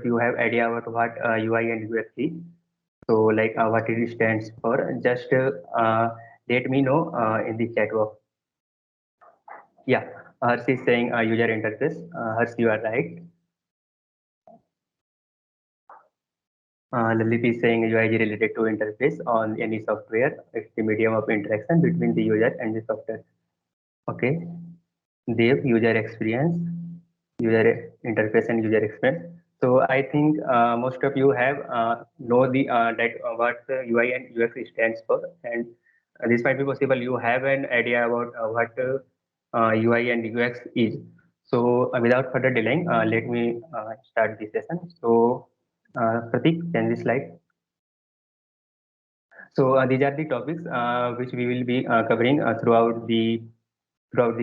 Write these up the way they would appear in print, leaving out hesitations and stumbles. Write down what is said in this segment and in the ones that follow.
you have idea about what UI and UX is, so like what it stands for, just let me know in the chat box. Yeah, Harsh is saying user interface. Harsh, you are right. Lalit is saying UI is related to interface on any software. It's the medium of interaction between the user and the software. Okay. Dev, user experience, user interface and user experience. So I think most of you have know the that what UI and UX stands for, and this might be possible you have an idea about what UI and UX is. So without further delaying, let me start this session. So Pratik, can this slide? So these are the topics which we will be covering throughout the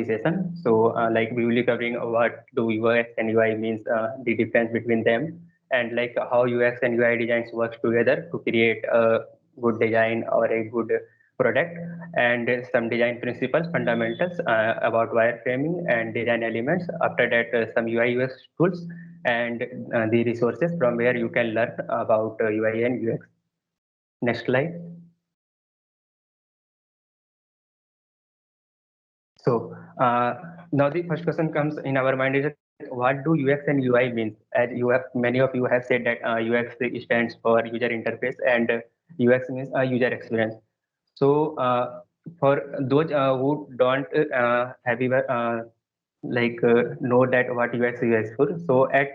session. So like we will be covering what do UX and UI means, the difference between them, and like how UX and UI designs works together to create a good design or a good product, and some design principles, fundamentals about wireframing and design elements. After that, some UI UX tools and the resources from where you can learn about UI and UX. Next slide. So now the first question comes in our mind is what do UX and UI means? As you have many of you have said that UX stands for user interface and UX means user experience. So for those who don't have even know that what UX is useful. So at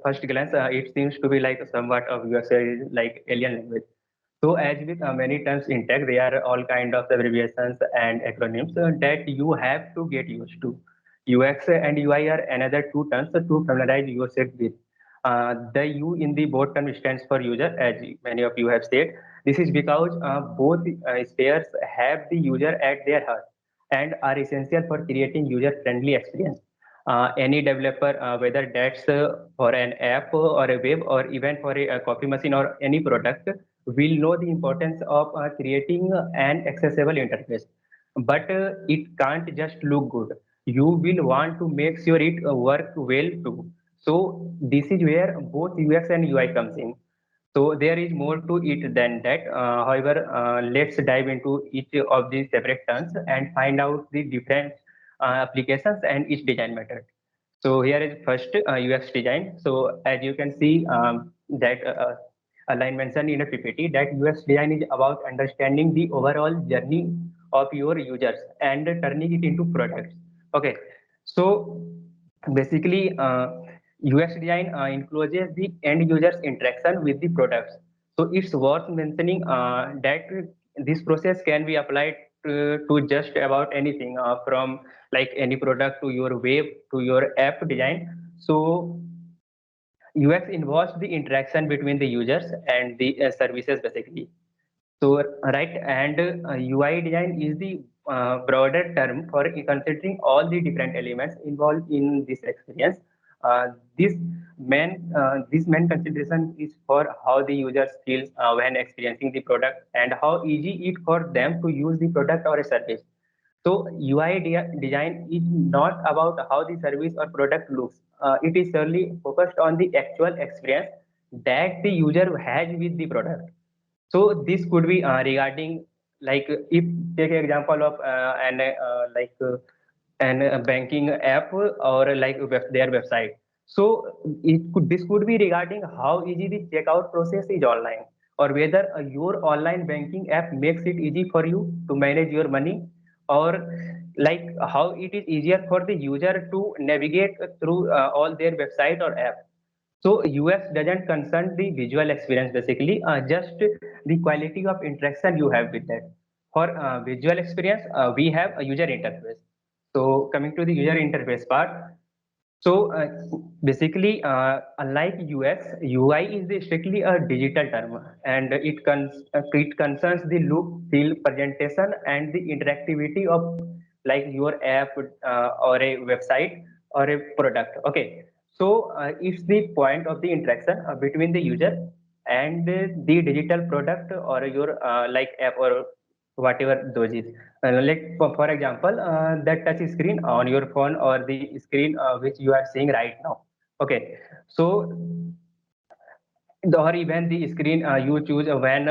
first glance, it seems to be like somewhat of UX is like alien language. So as with many terms in tech, there are all kind of abbreviations and acronyms that you have to get used to. UX and UI are another two terms to familiarize yourself with. The U in the both term stands for user, as many of you have said. This is because both spheres have the user at their heart and are essential for creating user-friendly experience. Any developer, whether that's for an app or a web or even for a coffee machine or any product, will know the importance of creating an accessible interface. But it can't just look good. You will want to make sure it work well too. So this is where both UX and UI comes in. So there is more to it than that. However, let's dive into each of these separate terms and find out the different applications and each design method. So here is first UX design. So as you can see that a line mentioned in a PPT that UX design is about understanding the overall journey of your users and turning it into products. Okay, so basically UX design encloses the end user's interaction with the products. So it's worth mentioning that this process can be applied to just about anything from like any product to your web to your app design. So UX involves the interaction between the users and the services basically. So right, and UI design is the broader term for considering all the different elements involved in this experience. Uh, this this main consideration is for how the users feel when experiencing the product and how easy it for them to use the product or a service. So UI design is not about how the service or product looks. It is solely focused on the actual experience that the user has with the product. So this could be regarding like if take an example of an banking app or like their website. So this could be regarding how easy the checkout process is online, or whether your online banking app makes it easy for you to manage your money, or like how it is easier for the user to navigate through all their website or app. So UX doesn't concern the visual experience basically, just the quality of interaction you have with that. For visual experience, we have a user interface. So coming to the user interface part, so basically, unlike UX, UI is strictly a digital term, and it concerns the look, feel, presentation, and the interactivity of like your app or a website or a product. Okay, so it's the point of the interaction between the user and the digital product or your like app or whatever those is. Like for example, the touch screen on your phone or the screen which you are seeing right now. Okay, so or even the screen you choose when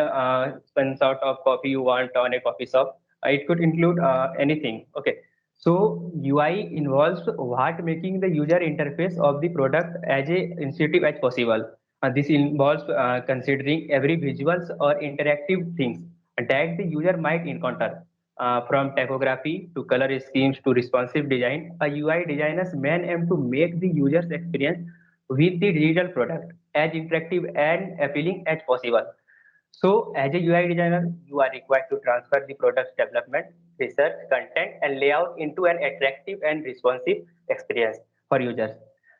some sort of coffee you want on a coffee shop. It could include anything. Okay. So UI involves what making the user interface of the product as a intuitive as possible. This involves considering every visuals or interactive things that the user might encounter. From typography to color schemes to responsive design, a UI designer's main aim to make the user's experience with the digital product as interactive and appealing as possible. So, as a UI designer, you are required to transfer the product development, research, content, and layout into an attractive and responsive experience for users.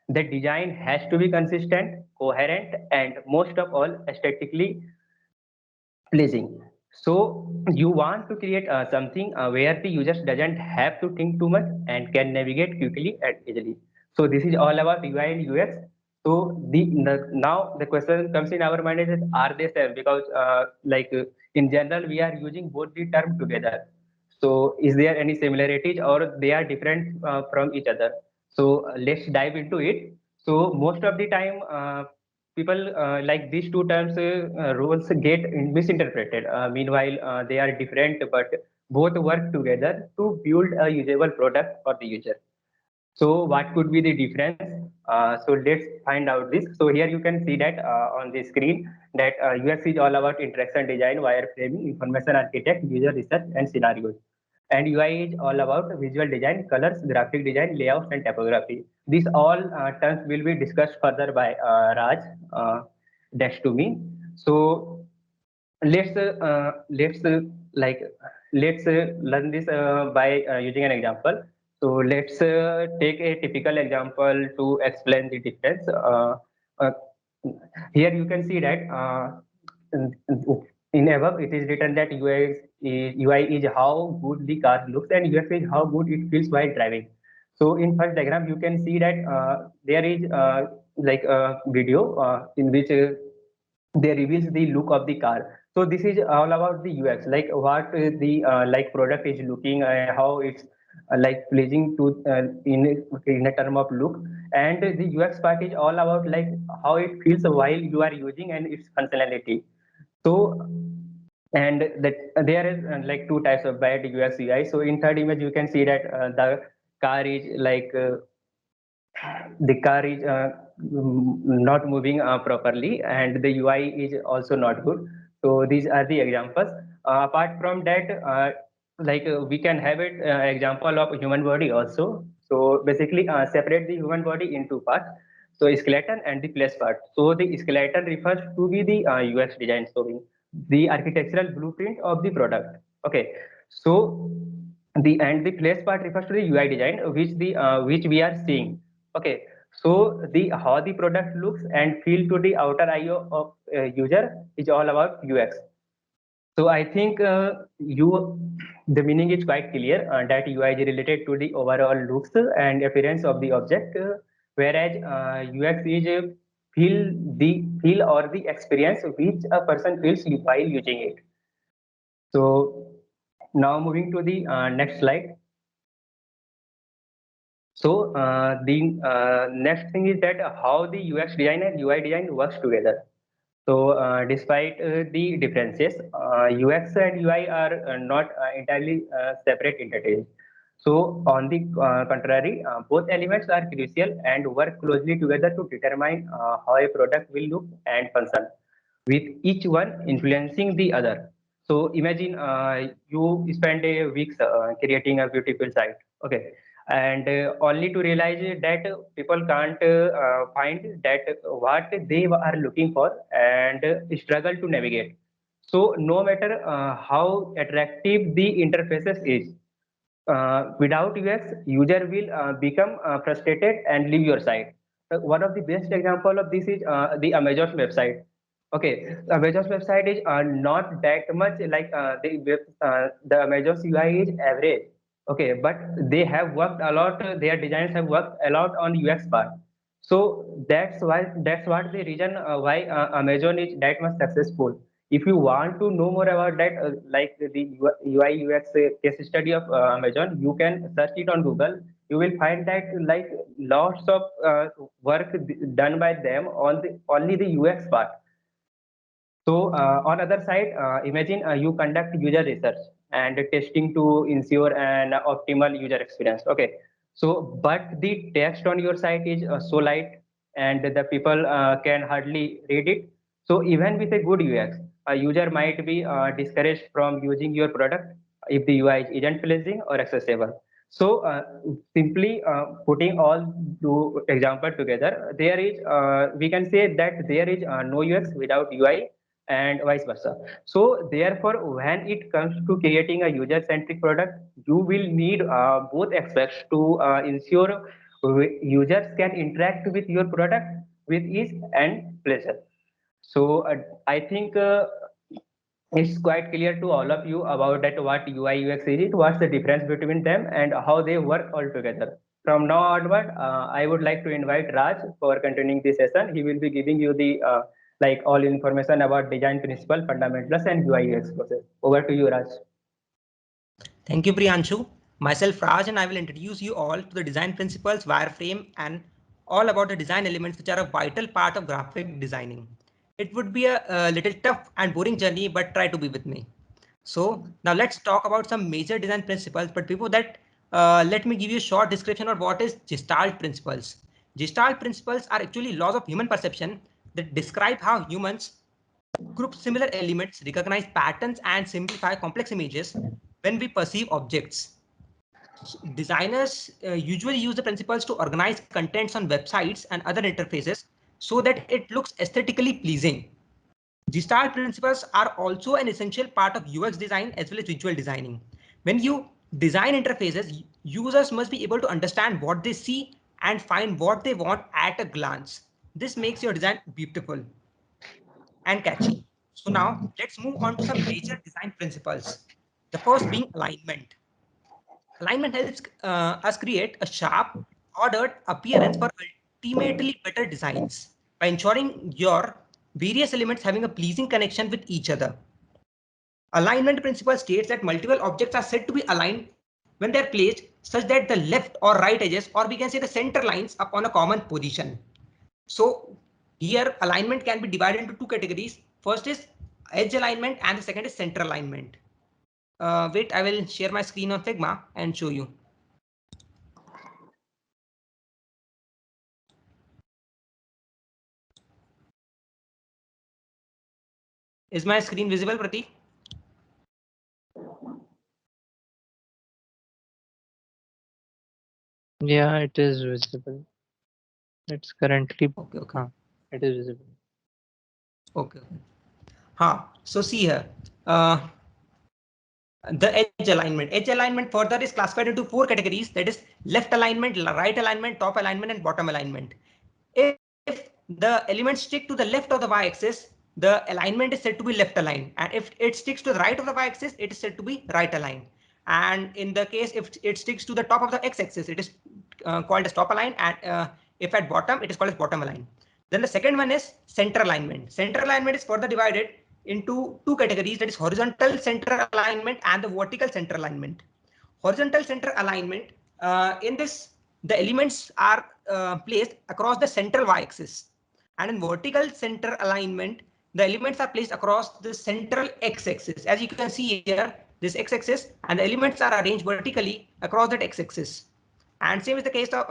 The design has to be consistent, coherent, and most of all, aesthetically pleasing. So you want to create something where the users doesn't have to think too much and can navigate quickly and easily. So this is all about UI and UX. So now the question comes in our mind is that are they same? Because in general we are using both the term together. So is there any similarities or they are different from each other? So let's dive into it. So most of the time people like these two terms roles get misinterpreted. Meanwhile, they are different, but both work together to build a usable product for the user. So what could be the difference? So let's find out this. So here you can see that on the screen that UX is all about interaction design, wireframing, information architect, user research, and scenarios. And UI is all about visual design, colors, graphic design, layouts, and typography. These all terms will be discussed further by Raj next to me. So let's like let's learn this by using an example. So let's take a typical example to explain the difference. Uh, Here you can see that in above it is written that UI is how good the car looks and UX is how good it feels while driving. So in first diagram you can see that there is like a video in which they reveals the look of the car. So this is all about the UX, like what the like product is looking, how it's like pleasing to in a term of look, and the UX part is all about like how it feels while you are using and its functionality. So and that there is like two types of bad UX UI. So in third image you can see that the car is like the car is not moving properly and the UI is also not good. So these are the examples. Apart from that, we can have it example of human body also. So basically separate the human body into parts. So skeleton and the flesh part. So the skeleton refers to be the UX design showing the architectural blueprint of the product. Okay. So the flesh part refers to the UI design which we are seeing. Okay, so the how the product looks and feel to the outer eye of user is all about UX. So I think the meaning is quite clear that UI is related to the overall looks and appearance of the object, whereas UX is feel or the experience which a person feels while using it. So now moving to the next slide. So the next thing is that how the UX design and UI design works together. So despite the differences, UX and UI are not entirely separate entities. So on the contrary, both elements are crucial and work closely together to determine how a product will look and function, with each one influencing the other. So imagine you spend a week creating a beautiful site, okay, and only to realize that people can't find that what they are looking for and struggle to navigate. So no matter how attractive the interfaces is, without UX, user will become frustrated and leave your site. One of the best example of this is the Amazon website. Okay, Amazon's website is not that much like the Amazon's UI is average. Okay, but they have worked a lot. Their designers have worked a lot on UX part. So that's what the reason why Amazon is that much successful. If you want to know more about that, like the UI UX case study of Amazon, you can search it on Google. You will find that like lots of work done by them on the only the UX part. So on other side, imagine you conduct user research and testing to ensure an optimal user experience. Okay. So, but the text on your site is so light and the people can hardly read it. So even with a good UX, a user might be discouraged from using your product if the UI isn't pleasing or accessible. So simply putting all two example together, there is we can say that there is no UX without UI and vice versa. So therefore, when it comes to creating a user-centric product, you will need both aspects to ensure users can interact with your product with ease and pleasure. So I think it's quite clear to all of you about that what UI UX is, what's the difference between them, and how they work all together. From now onward, I would like to invite Raj for continuing this session. He will be giving you the like all information about design principle, fundamentals, and UI UX process. Over to you, Raj. Thank you, Priyanshu. Myself, Raj, and I will introduce you all to the design principles, wireframe, and all about the design elements which are a vital part of graphic designing. It would be a little tough and boring journey, but try to be with me. So now let's talk about some major design principles. But before that, let me give you a short description of what is Gestalt principles. Gestalt principles are actually laws of human perception that describe how humans group similar elements, recognize patterns, and simplify complex images when we perceive objects. Designers usually use the principles to organize contents on websites and other interfaces so that it looks aesthetically pleasing. Gestalt principles are also an essential part of UX design as well as visual designing. When you design interfaces, users must be able to understand what they see and find what they want at a glance. This makes your design beautiful and catchy. So now let's move on to some major design principles. The first being alignment. Alignment helps us create a sharp, ordered appearance for ultimately better designs by ensuring your various elements having a pleasing connection with each other. Alignment principle states that multiple objects are said to be aligned when they're placed such that the left or right edges, or we can say the center lines, upon a common position. So here alignment can be divided into two categories. First is edge alignment and the second is center alignment. Wait, I will share my screen on Figma and show you. Is my screen visible, Prateek? Yeah, it is visible. It's currently Okay. it is visible. Okay. So see here. The edge alignment. Edge alignment further is classified into four categories, that is left alignment, right alignment, top alignment, and bottom alignment. If the elements stick to the left of the y-axis, the alignment is said to be left aligned, and if it sticks to the right of the y-axis, it is said to be right aligned. And in the case if it sticks to the top of the x-axis, it is called as top aligned, and if at bottom, it is called as bottom aligned. Then the second one is center alignment. Center alignment is further divided into two categories, that is horizontal center alignment and the vertical center alignment. Horizontal center alignment, in this the elements are placed across the central y-axis, and in vertical center alignment the elements are placed across the central x-axis. As you can see here, this x-axis, and the elements are arranged vertically across that x-axis. And same is the case of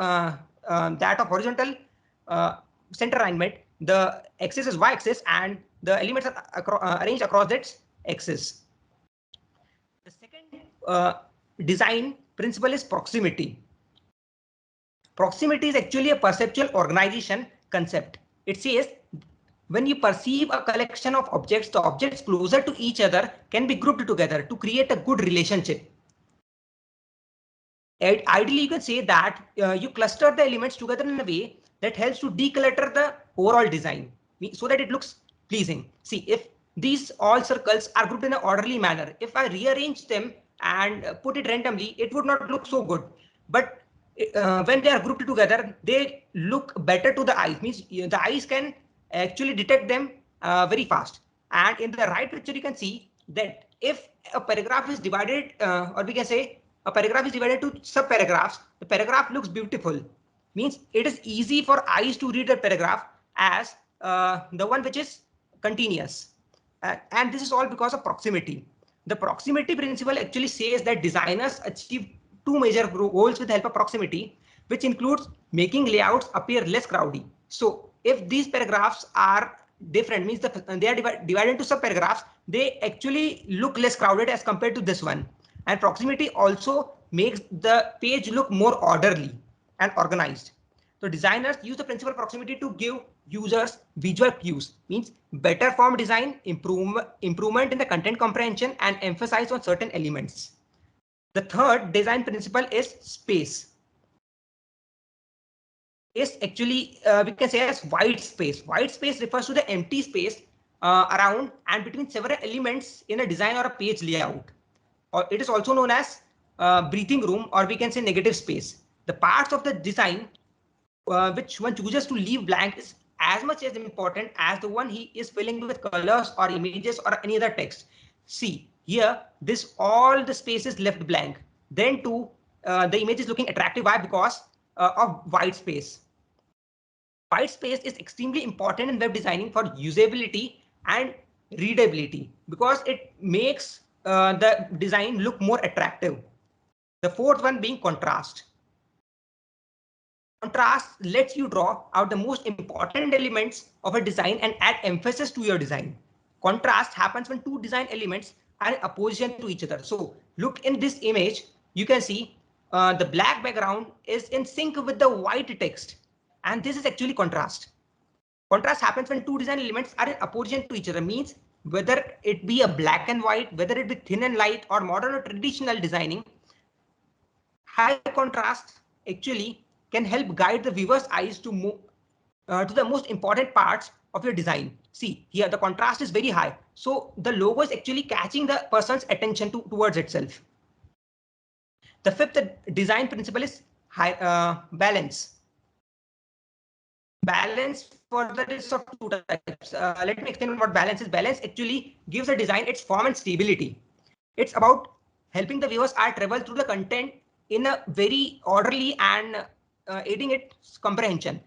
that of horizontal center alignment. The axis is y-axis and the elements are arranged across its axis. The second design principle is proximity. Proximity is actually a perceptual organization concept. It says when you perceive a collection of objects, the objects closer to each other can be grouped together to create a good relationship. Ideally, you can say that you cluster the elements together in a way that helps to declutter the overall design so that it looks pleasing. See, if these all circles are grouped in an orderly manner, if I rearrange them and put it randomly, it would not look so good. But when they are grouped together, they look better to the eyes. Means the eyes can actually detect them very fast. And in the right picture, you can see that if a paragraph is divided, or we can say a paragraph is divided to sub-paragraphs, the paragraph looks beautiful. Means it is easy for eyes to read the paragraph as the one which is continuous. And this is all because of proximity. The proximity principle actually says that designers achieve two major goals with the help of proximity, which includes making layouts appear less crowded. So if these paragraphs are different, means they are divided into sub-paragraphs, they actually look less crowded as compared to this one. And proximity also makes the page look more orderly and organized. So designers use the principal proximity to give users visual cues, means better form design, improvement in the content comprehension, and emphasize on certain elements. The third design principle is space. Is actually we can say as white space. White space refers to the empty space around and between several elements in a design or a page layout. Or it is also known as breathing room, or we can say negative space. The parts of the design which one chooses to leave blank is as much as important as the one he is filling with colors or images or any other text. See here, this all the space is left blank. Then too, the image is looking attractive. Why? Because of white space. White space is extremely important in web designing for usability and readability because it makes the design look more attractive. The fourth one being contrast. Contrast lets you draw out the most important elements of a design and add emphasis to your design. Contrast happens when two design elements are in opposition to each other. So look in this image, you can see the black background is in sync with the white text. And this is actually contrast. Contrast happens when two design elements are in opposition to each other, means whether it be a black and white, whether it be thin and light, or modern or traditional designing, high contrast actually can help guide the viewer's eyes to move to the most important parts of your design. See here, the contrast is very high, so the logo is actually catching the person's attention towards itself. The fifth design principle is balance. Balance further is of two types. Let me explain what balance is. Balance actually gives a design its form and stability. It's about helping the viewer's eye travel through the content in a very orderly and aiding its comprehension.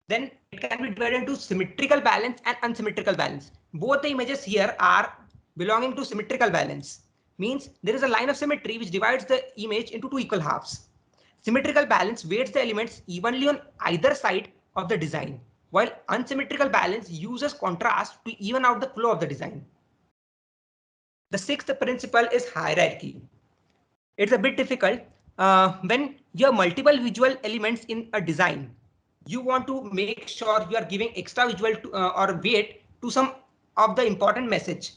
Then it can be divided into symmetrical balance and unsymmetrical balance. Both the images here are belonging to symmetrical balance. Means there is a line of symmetry which divides the image into two equal halves. Symmetrical balance weights the elements evenly on either side of the design, while unsymmetrical balance uses contrast to even out the flow of the design. The sixth principle is hierarchy. It's a bit difficult when you have multiple visual elements in a design. You want to make sure you are giving extra visual to, or weight to some of the important message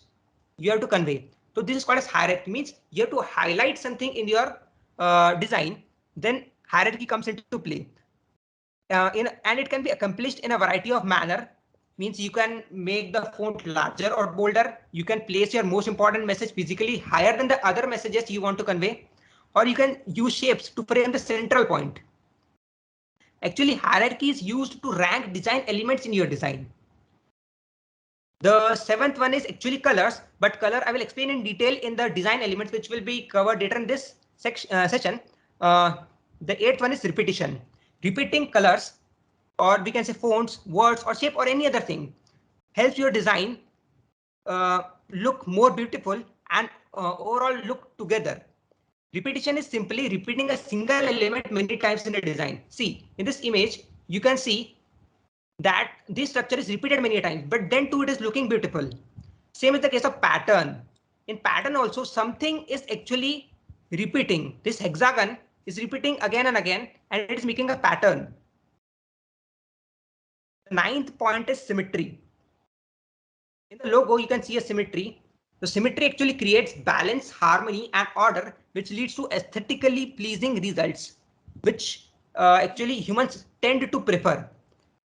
you have to convey. So this is called as hierarchy. Means you have to highlight something in your design, then hierarchy comes into play. And it can be accomplished in a variety of manner. Means you can make the font larger or bolder. You can place your most important message physically higher than the other messages you want to convey, or you can use shapes to frame the central point. Actually, hierarchy is used to rank design elements in your design. The seventh one is actually colors, but color I will explain in detail in the design elements, which will be covered later in this session. The eighth one is repetition. Repeating colors, or we can say fonts, words, or shape, or any other thing, helps your design look more beautiful and overall look together. Repetition is simply repeating a single element many times in a design. See, in this image, you can see that this structure is repeated many times, but then too it is looking beautiful. Same is the case of pattern. In pattern also, something is actually repeating. This hexagon is repeating again and again, and it is making a pattern. The ninth point is symmetry. In the logo, you can see a symmetry. The symmetry actually creates balance, harmony, and order, which leads to aesthetically pleasing results, which actually humans tend to prefer.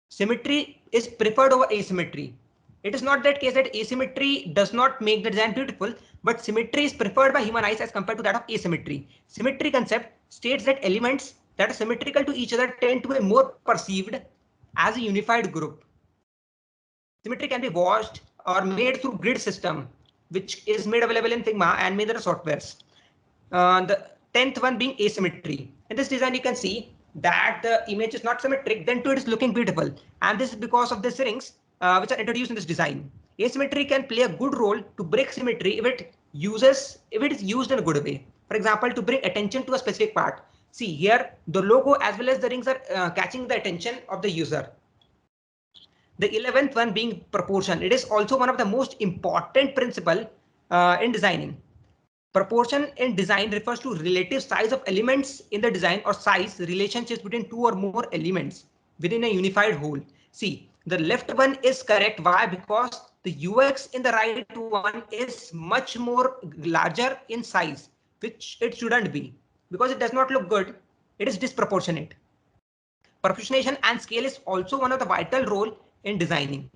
Symmetry is preferred over asymmetry. It is not that case that asymmetry does not make the design beautiful, but symmetry is preferred by human eyes as compared to that of asymmetry. Symmetry concept states that elements that are symmetrical to each other tend to be more perceived as a unified group. Symmetry can be washed or made through grid system, which is made available in Figma and many other softwares. The 10th one being asymmetry. In this design, you can see that the image is not symmetric, then too it is looking beautiful. And this is because of these rings which are introduced in this design. Asymmetry can play a good role to break symmetry if it is used in a good way. For example, to bring attention to a specific part. See here, the logo as well as the rings are catching the attention of the user. The 11th one being proportion. It is also one of the most important principle in designing. Proportion in design refers to relative size of elements in the design or size relationships between two or more elements within a unified whole. See, the left one is correct. Why? Because the UX in the right one is much more larger in size, which it shouldn't be, because it does not look good. It is disproportionate. Proportionation and scale is also one of the vital role in designing.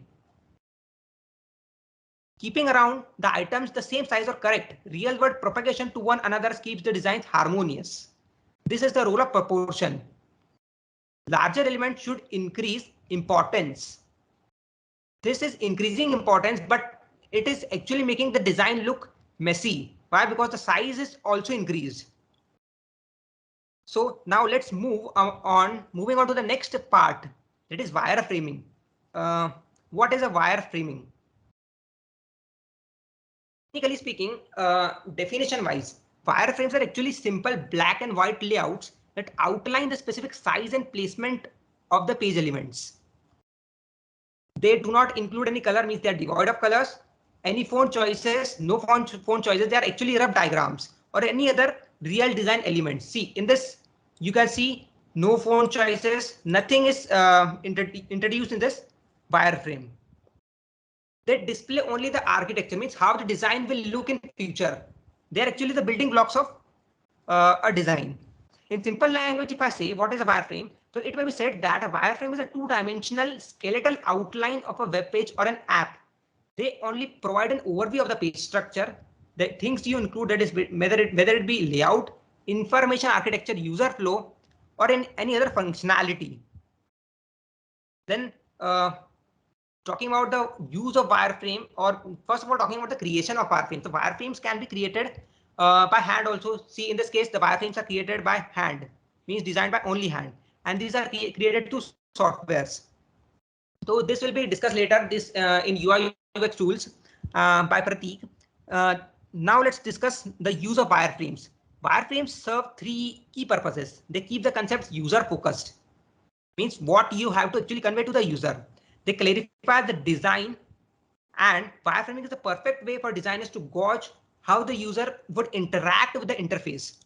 Keeping around the items the same size or correct real world propagation to one another keeps the designs harmonious. This is the role of proportion. Larger elements should increase importance. This is increasing importance, but it is actually making the design look messy. Why? Because the size is also increased. So now let's moving on to the next part, that is wireframing. What is a wireframing? Technically speaking, definition wise, wireframes are actually simple black and white layouts that outline the specific size and placement of the page elements. They do not include any color, means they are devoid of colors, any font choices, no font choices. They are actually rough diagrams or any other real design elements. See, in this, you can see no font choices, nothing is introduced in this wireframe. They display only the architecture, means how the design will look in future. They are actually the building blocks of a design. In simple language, if I say what is a wireframe, so it may be said that a wireframe is a two-dimensional skeletal outline of a web page or an app. They only provide an overview of the page structure. The things you include, that is whether it be layout, information architecture, user flow, or in any other functionality. Then talking about the use of wireframe, or first of all talking about the creation of wireframes. So wireframes can be created by hand also. See, in this case, the wireframes are created by hand, means designed by only hand, and these are created through softwares. So this will be discussed later. This in UI UX tools by Prateek. Now let's discuss the use of wireframes. Wireframes serve three key purposes. They keep the concepts user focused, means what you have to actually convey to the user. They clarify the design, and wireframing is the perfect way for designers to gauge how the user would interact with the interface.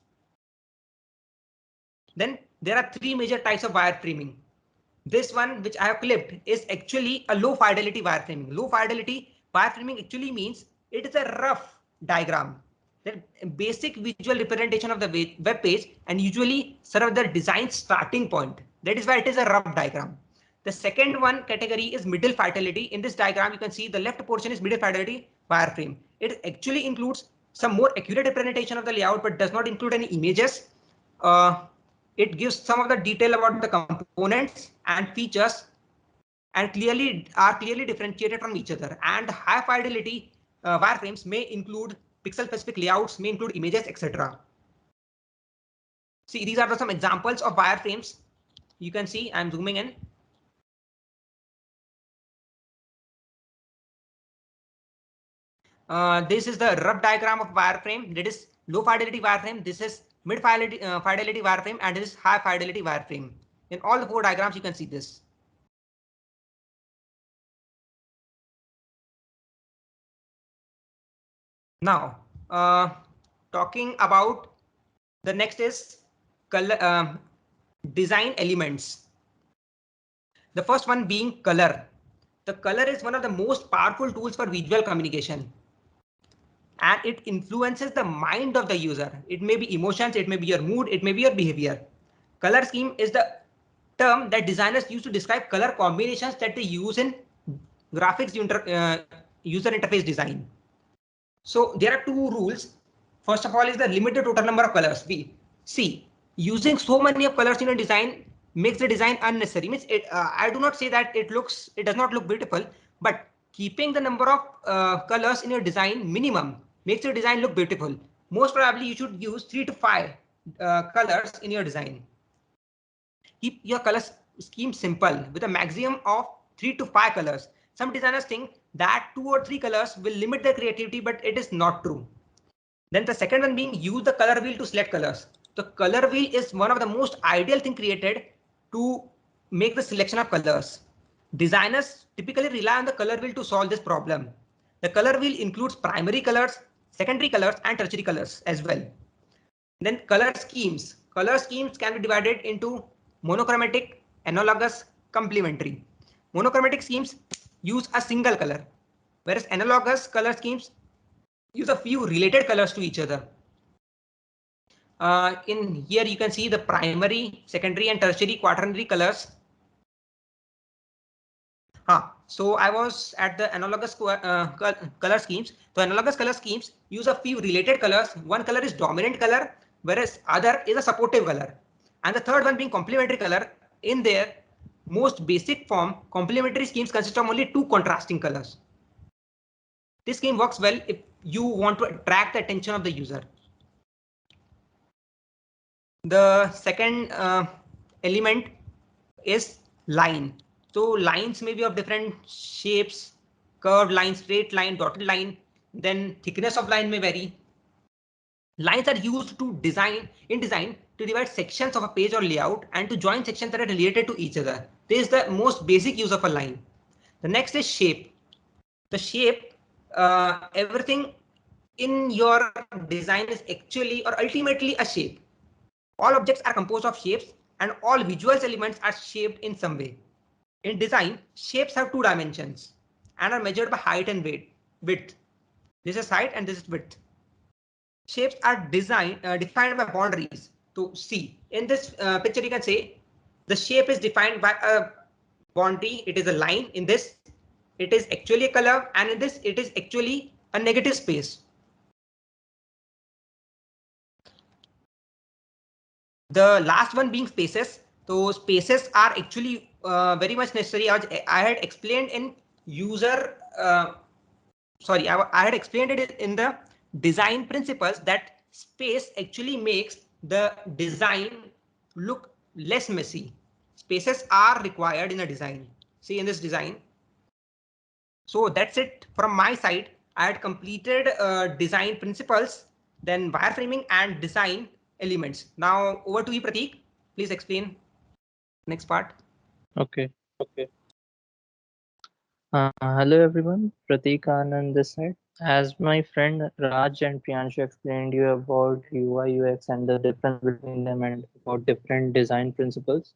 Then there are three major types of wireframing. This one, which I have clipped, is actually a low fidelity wireframing. Low fidelity wireframing actually means it is a rough diagram, the basic visual representation of the web page, and usually serve the design starting point. That is why it is a rough diagram. The second one category is middle fidelity. In this diagram, you can see the left portion is middle fidelity wireframe. It actually includes some more accurate representation of the layout, but does not include any images. It gives some of the detail about the components and features, and clearly differentiated from each other. And high fidelity wireframes may include pixel specific layouts, may include images, etc. See, these are some examples of wireframes. You can see I'm zooming in. This is the rough diagram of wireframe. That is low fidelity wireframe. This is mid fidelity wireframe, and this is high fidelity wireframe. In all the four diagrams, you can see this. Now, talking about the next is color design elements. The first one being color. The color is one of the most powerful tools for visual communication, and it influences the mind of the user. It may be emotions, it may be your mood, it may be your behavior. Color scheme is the term that designers use to describe color combinations that they use in graphics user interface design. So there are two rules. First of all is the limited total number of colors. We see using so many of colors in a design makes the design unnecessary. Means it, I do not say that it does not look beautiful, but keeping the number of colors in your design minimum makes your design look beautiful. Most probably you should use 3 to 5 colors in your design. Keep your color scheme simple with a maximum of 3 to 5 colors. Some designers think that 2 or 3 colors will limit their creativity, but it is not true. Then the second one being use the color wheel to select colors. The color wheel is one of the most ideal thing created to make the selection of colors. Designers typically rely on the color wheel to solve this problem. The color wheel includes primary colors, secondary colors, and tertiary colors as well. Then color schemes. Color schemes can be divided into monochromatic, analogous, complementary. Monochromatic schemes use a single color, whereas analogous color schemes use a few related colors to each other. In here you can see the primary, secondary, and tertiary quaternary colors. So I was at the analogous color schemes. So analogous color schemes use a few related colors. One color is dominant color, whereas other is a supportive color. And the third one being complementary color. In their most basic form, complementary schemes consist of only two contrasting colors. This scheme works well if you want to attract the attention of the user. The second element is line. So lines may be of different shapes, curved line, straight line, dotted line. Then thickness of line may vary. Lines are used to design to divide sections of a page or layout and to join sections that are related to each other. This is the most basic use of a line. The next is shape. The shape, everything in your design is actually or ultimately a shape. All objects are composed of shapes and all visual elements are shaped in some way. In design, shapes have two dimensions and are measured by height and width. This is height and this is width. Shapes are defined by boundaries. So see, in this picture you can say the shape is defined by a boundary. It is a line. In this, it is actually a color, and in this, it is actually a negative space. The last one being spaces. So spaces are actually very much necessary. I had explained in user, I had explained it in the design principles that space actually makes the design look less messy. Spaces are required in a design. See in this design. So that's it from my side. I had completed design principles, then wireframing and design elements. Now over to you, Prateek. Please explain next part. Okay. Hello everyone, Prateek Anand this side. As my friend Raj and Priyanshu explained you about UI UX and the difference between them and about different design principles,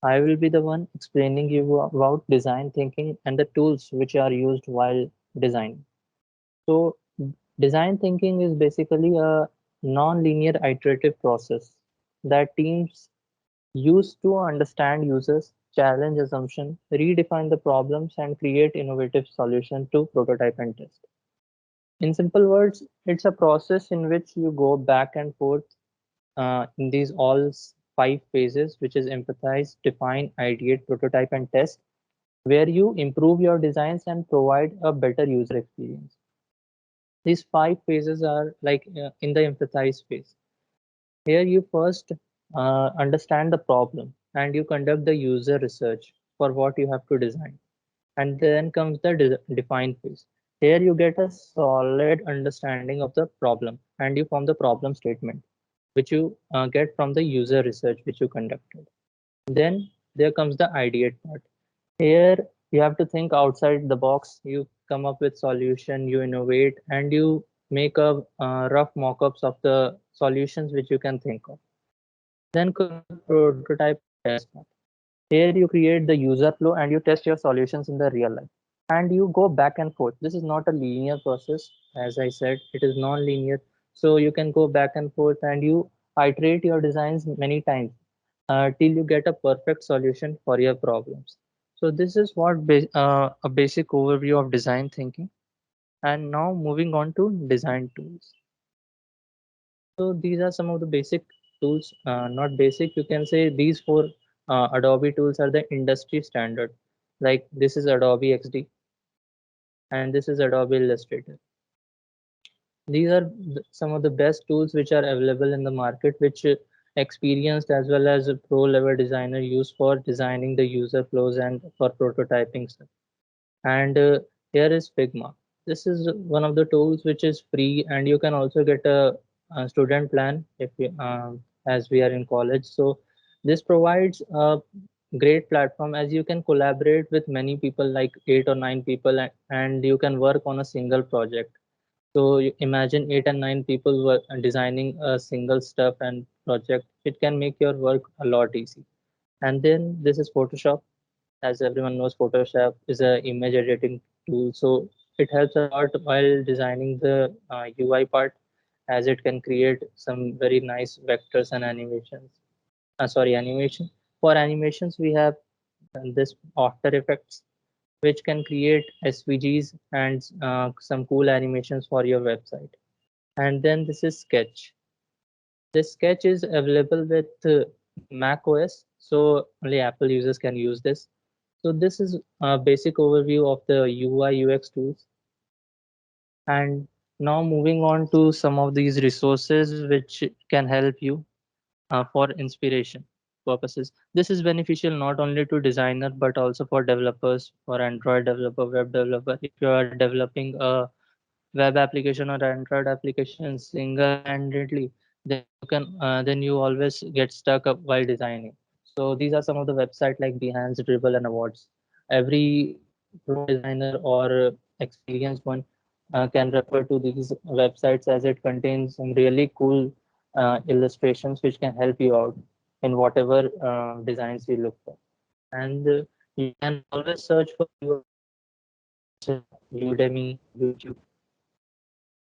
I will be the one explaining you about design thinking and the tools which are used while designing. So design thinking is basically a non-linear iterative process that teams use to understand users, challenge assumption, redefine the problems, and create innovative solution to prototype and test. In simple words, it's a process in which you go back and forth in these all 5 phases, which is empathize, define, ideate, prototype, and test, where you improve your designs and provide a better user experience. These 5 phases are like in the empathize phase. Here you first understand the problem and you conduct the user research for what you have to design. And then comes the define phase. Here you get a solid understanding of the problem and you form the problem statement, which you get from the user research which you conducted. Then there comes the ideate part. Here you have to think outside the box. You come up with solution, you innovate, and you make a rough mock-ups of the solutions which you can think of. Then comes the prototype and test part. Here you create the user flow and you test your solutions in the real life. And you go back and forth. This is not a linear process. As I said, it is non-linear. So you can go back and forth and you iterate your designs many times till you get a perfect solution for your problems. So this is what a basic overview of design thinking. And now moving on to design tools. So these are some of the basic tools, not basic, you can say these 4 Adobe tools are the industry standard. Like this is Adobe XD and this is Adobe Illustrator. These are some of the best tools which are available in the market, which experienced as well as a pro level designer use for designing the user flows and for prototyping stuff. And Here is Figma. This is one of the tools which is free, and you can also get a student plan if you, as we are in college. So this provides a great platform as you can collaborate with many people, like 8 or 9 people, and you can work on a single project. So you imagine 8 and 9 people were designing a single stuff and project. It can make your work a lot easy. And then this is Photoshop. As everyone knows, Photoshop is a image editing tool. So it helps a lot while designing the UI part, as it can create some very nice vectors and animations. Animation. For animations, we have this After Effects, which can create SVGs and some cool animations for your website. And then this is Sketch. This Sketch is available with Mac OS, so only Apple users can use this. So this is a basic overview of the UI UX tools. And now moving on to some of these resources which can help you for inspiration purposes. This is beneficial not only to designer but also for developers, for Android developer, web developer. If you are developing a web application or Android application single-handedly, then you always get stuck up while designing. So these are some of the websites like Behance, Dribble, and Awards. Every pro designer or experienced one can refer to these websites as it contains some really cool illustrations which can help you out in whatever designs you look for. And you can always search for Udemy, YouTube.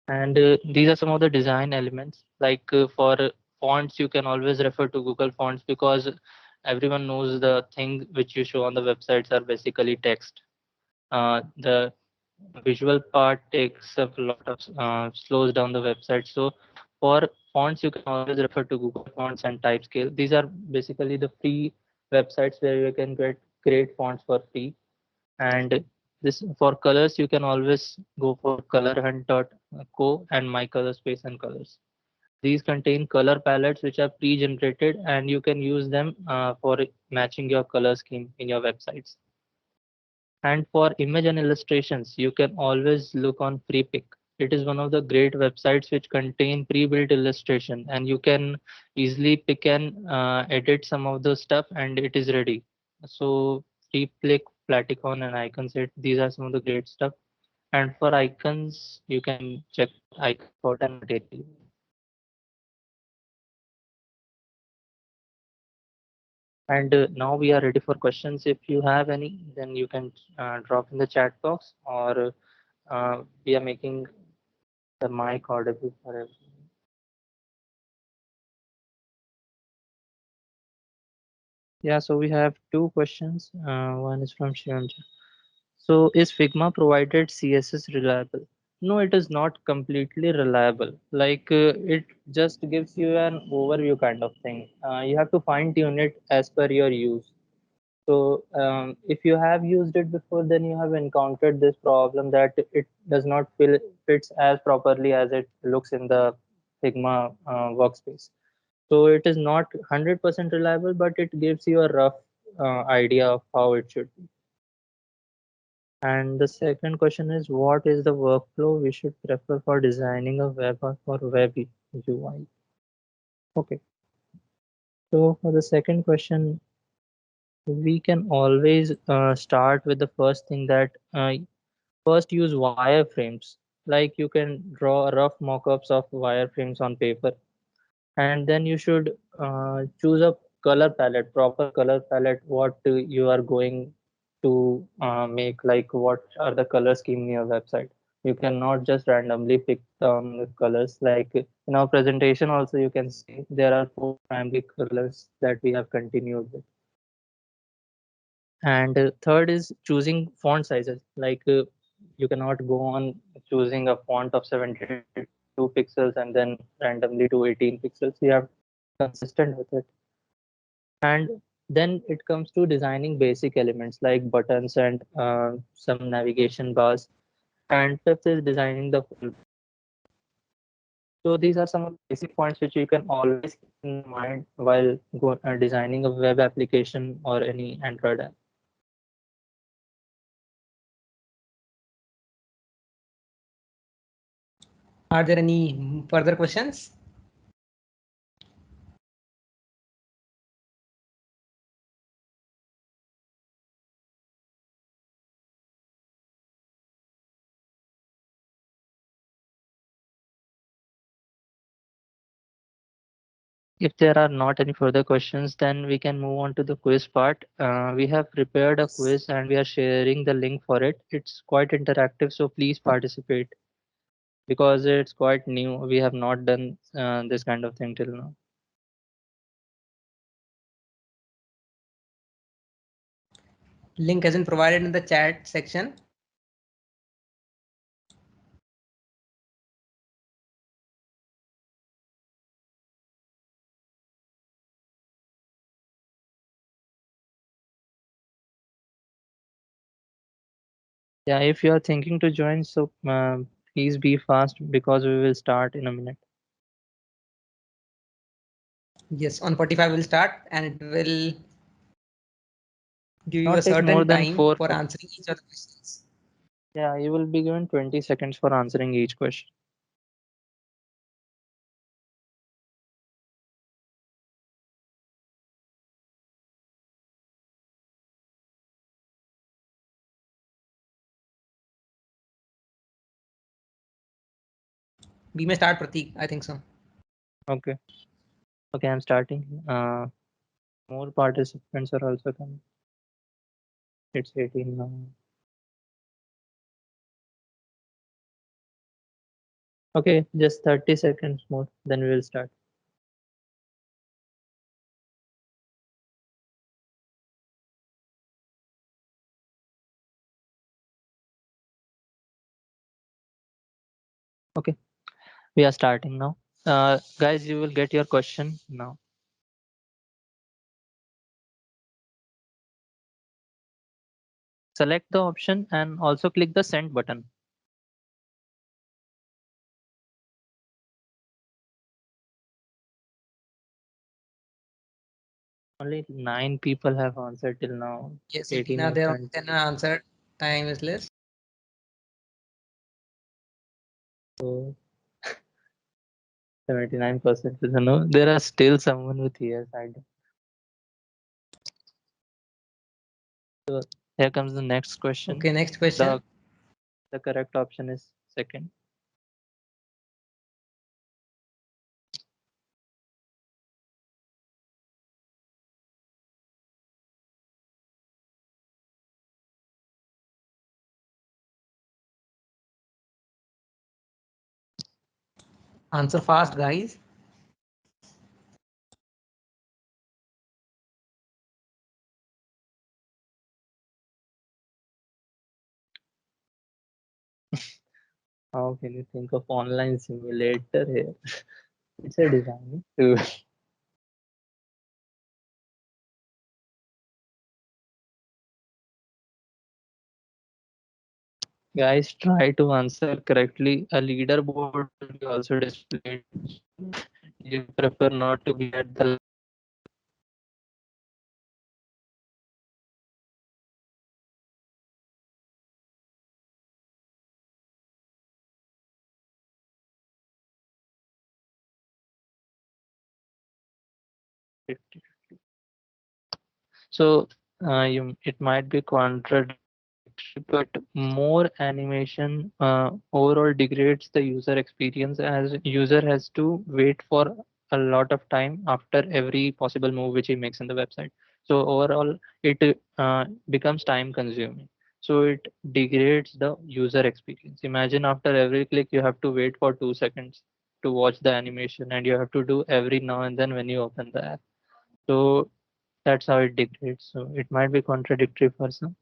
And these are some of the design elements. Like for fonts, you can always refer to Google Fonts because everyone knows the thing which you show on the websites are basically text. The visual part takes up a lot of slows down the website. So for fonts, you can always refer to Google Fonts and Typescale. These are basically the free websites where you can get great fonts for free. And this for colors, you can always go for colorhunt.co and my color space and colors. These contain color palettes which are pre-generated and you can use them for matching your color scheme in your websites. And for image and illustrations, you can always look on FreePic. It is one of the great websites which contain pre-built illustration and you can easily pick and edit some of the stuff and it is ready. So FreePic, Platicon and Iconset, these are some of the great stuff. And for icons, you can check Iconspot and Material. And now we are ready for questions. If you have any, then you can drop in the chat box or we are making the mic audible for everyone. Yeah, so we have two questions. One is from Shivanja. So is Figma provided CSS reliable? No, it is not completely reliable. Like it just gives you an overview kind of thing. You have to fine tune it as per your use. So if you have used it before, then you have encountered this problem that it does not fits as properly as it looks in the Figma workspace. So it is not 100% reliable, but it gives you a rough idea of how it should be. And the second question is, what is the workflow we should prefer for designing a web or for web UI? Okay, so for the second question, we can always start with the first thing that first use wireframes. Like you can draw rough mock-ups of wireframes on paper, and then you should choose a color palette, proper color palette, what you are going to make, like what are the color scheme in your website. You cannot just randomly pick the colors. Like in our presentation also you can see there are four primary colors that we have continued with. And third is choosing font sizes. Like you cannot go on choosing a font of 72 pixels and then randomly to 18 pixels. You have to be consistent with it. And then it comes to designing basic elements like buttons and some navigation bars. And fifth is designing the full. So these are some of the basic points which you can always keep in mind while designing a web application or any Android app. Are there any further questions? If there are not any further questions, then we can move on to the quiz part. We have prepared a Yes. quiz and we are sharing the link for it. It's quite interactive, so please participate because it's quite new. We have not done this kind of thing till now. Link has been provided in the chat section. Yeah, if you are thinking to join, so please be fast because we will start in a minute. Yes, on 45 will start and it will give you Not a take more certain than time four. for answering each of the questions. Yeah, you will be given 20 seconds for answering each question. We may start, Pratik. I think so. Okay. Okay, I'm starting. More participants are also coming. It's 18 now. Okay, just 30 seconds more, then we will start. Okay, we are starting now. Guys, you will get your question now. Select the option and also click the send button. Only 9 people have answered till now. Yes, 18 Tina, and there are 20. 10 answered. Time is less. So 79% is a no. There are still someone with yes. I don't. So here comes the next question. Okay, next question. The correct option is second. Answer fast, guys. How can you think of online simulator here? It's a design tool. Guys, try to answer correctly. A leaderboard will be also displayed. You prefer not to be at the 50. So it might be contradictory, but more animation overall degrades the user experience as user has to wait for a lot of time after every possible move which he makes in the website. So overall, it becomes time consuming. So it degrades the user experience. Imagine after every click you have to wait for 2 seconds to watch the animation, and you have to do every now and then when you open the app. So that's how it degrades. So it might be contradictory for some.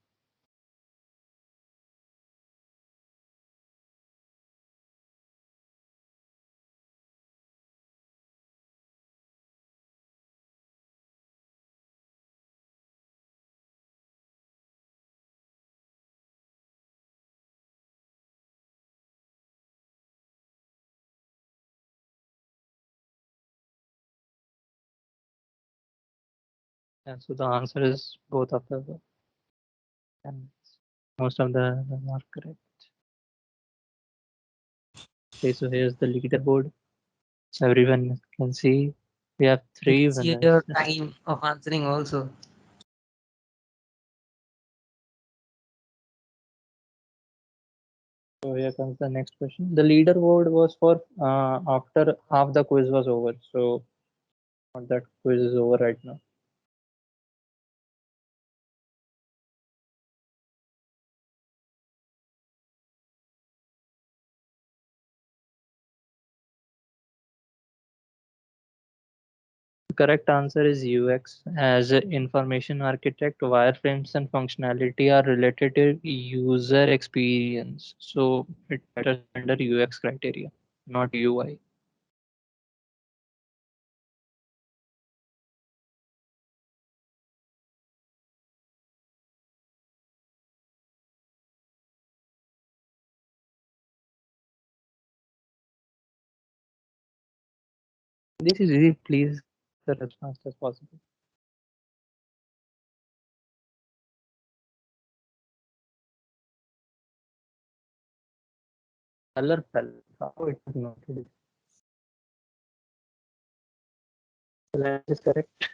Yeah, so the answer is both of the above. And most of them are correct. Okay, so here's the leaderboard. Everyone can see we have You 3 can see winners. your time of answering also. So here comes the next question. The leaderboard was for after half the quiz was over. So not that quiz is over right now. The correct answer is UX. As an information architect, wireframes and functionality are related to user experience. So it matters under UX criteria, not UI. This is easy. Please answer as fast as possible. Color palette. How it is noted. That is correct.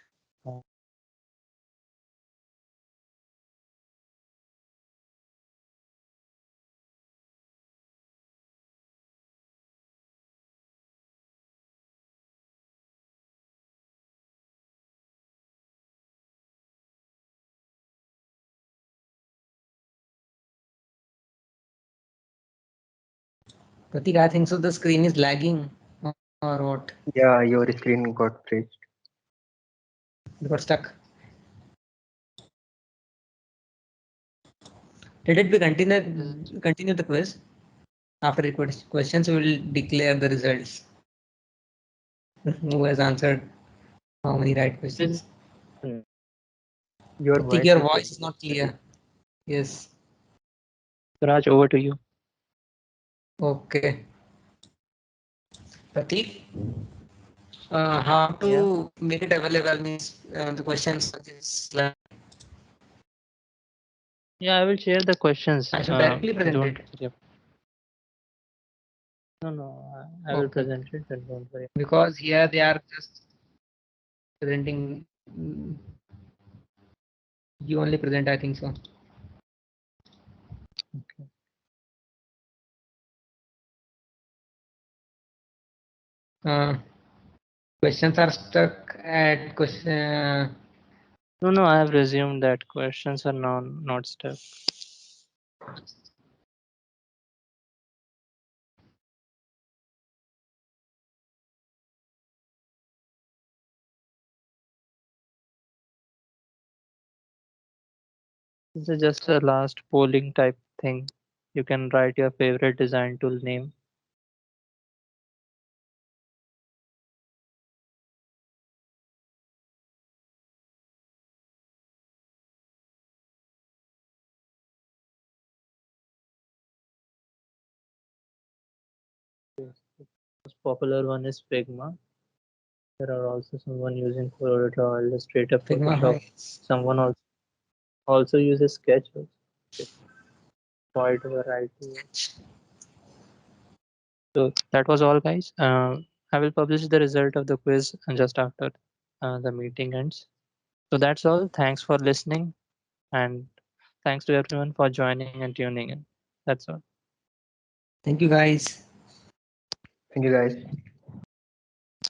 Pratik, I think so. The screen is lagging or what? Yeah, your screen got freezed. It got stuck. Let it be continue the quiz. After the questions, we will declare the results. Who has answered how many right questions? Your Pratik, voice your is voice is not clear. Yes. Raj, over to you. Okay. Pratik, how to make it available means the questions like Yeah, I will share the questions. I should directly present Don't. it Yep. No, I will Okay. present it and don't worry. because here they are just presenting. You only present, I think so. Okay. Questions are stuck at question. No, I have resumed that. Questions are not stuck. This is just a last polling type thing. You can write your favorite design tool name. The most popular one is Figma. There are also someone using CorelDRAW, Illustrator, Figma, Photoshop. Someone also uses Sketch. Wide variety. So that was all, guys. I will publish the result of the quiz just after the meeting ends. So that's all. Thanks for listening, and thanks to everyone for joining and tuning in. That's all. Thank you, guys. Thank you, guys.